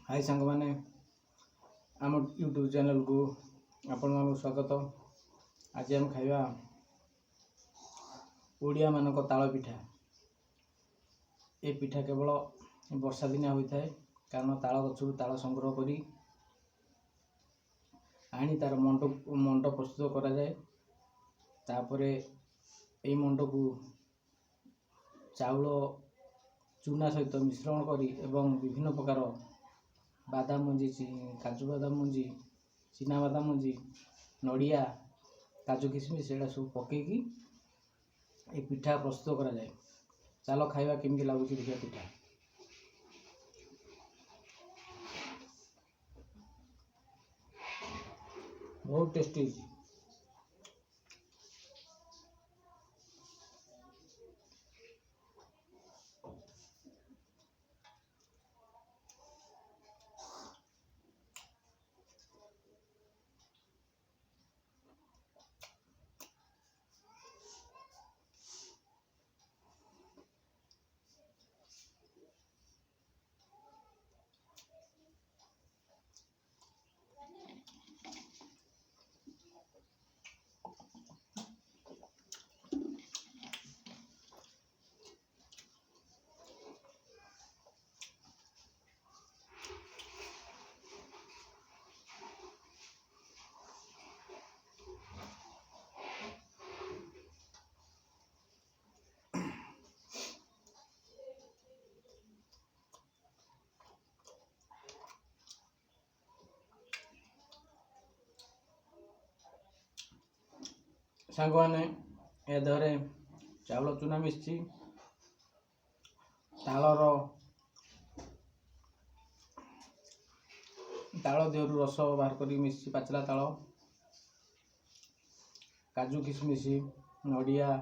हाय सांग मैंने आम यूट्यूब चैनल को आपण मानक स्वागत। आज आम खाइबा ओडिया मानक ताल पिठा। ए पिठा केवल वर्षा दिन होता है कारण ताल गचु ताल संग्रह करी आनी तार मंड प्रस्तुत करा जाए। तापरे ए मंड को चाउल चूना सहित मिश्रण करी एवं विभिन्न प्रकार बादाम मंजी, काजू बादाम मंजी, चीना बादाम मंजी, नड़िया, काजू किशमिश एटा सब पकईकी ये पिठा प्रस्तुत करा जाए। चलो खाइबा केमती लगुच देखिए पिठा। बहुत टेस्टी। सांग मैंने ए देहरे चाउल चूना मिसी तालर ताल देहरु रस बाहर कर मिसी पाचला ताल, काजू किशमिश, नड़िया,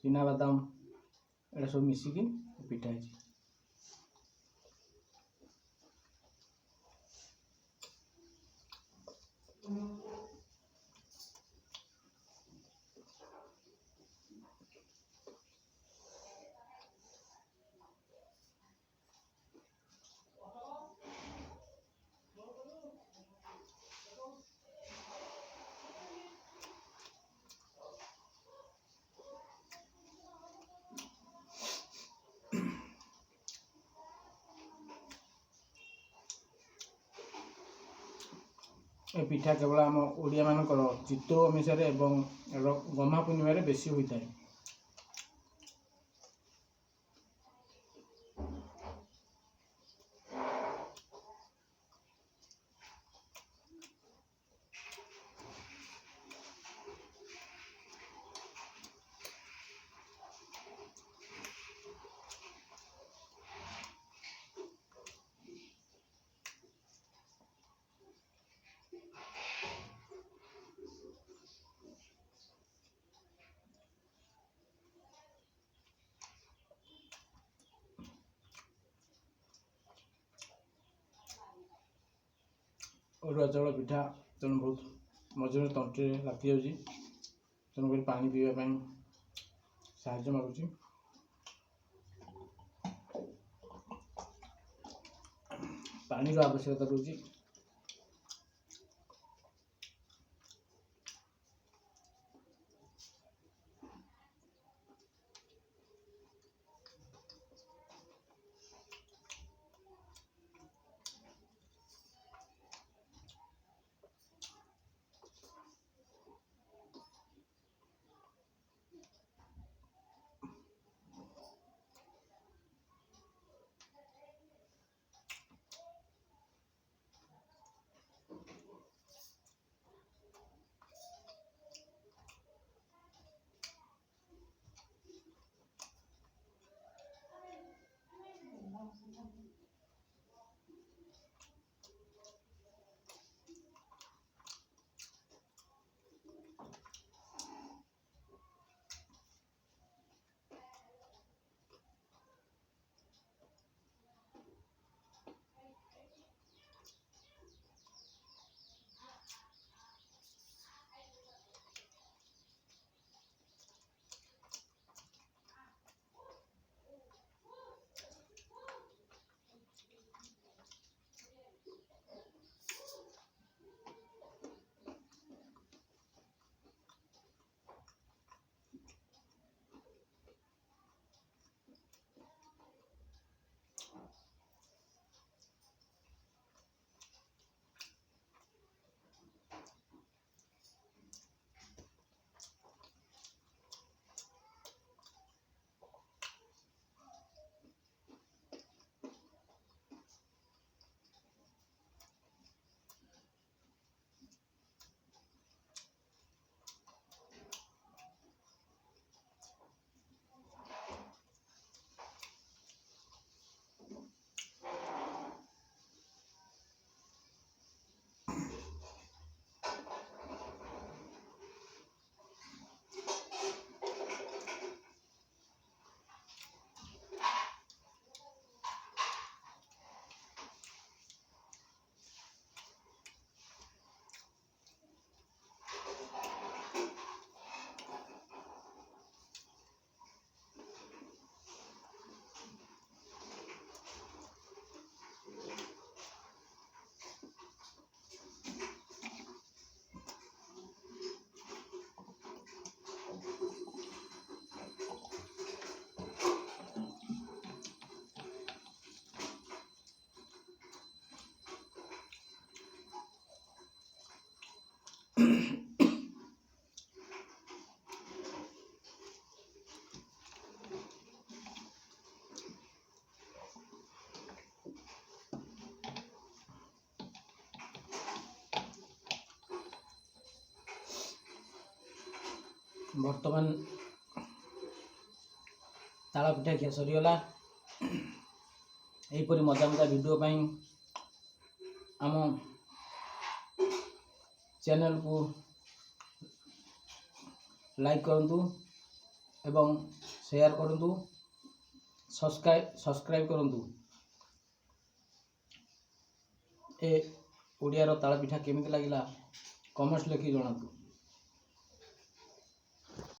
चीना बादाम एटा सब मिसिकी पिठा है। ए पिठा केवल आम ओडिया मानकर चित्तौ अमिषार एवं गम्हा पूर्णिम बेसी होता है। अरुआ चाउल पिठा तेणु बहुत मझे मझे तंटे लाखी जाऊँगी, तेणुक पानी पीवाई साहाଯ୍य मागुची। पानी आवश्यकता रोचे। ବର୍ତ୍ତମାନ ତାଳ ପିଠା ଖିଆ ସରିଗଲା। ଏହିପରି ମଜା ମଜା ଭିଡ଼ିଓ ପାଇଁ ଆମ ଚ୍ୟାନେଲକୁ ଲାଇକ୍ କରନ୍ତୁ ଏବଂ ସେୟାର କରନ୍ତୁ, ସବସ୍କ୍ରାଇବ୍ କରନ୍ତୁ। ଏ ଓଡ଼ିଆର ତାଳ ପିଠା କେମିତି ଲାଗିଲା କମେଣ୍ଟସ୍ ଲେଖି ଜଣାନ୍ତୁ।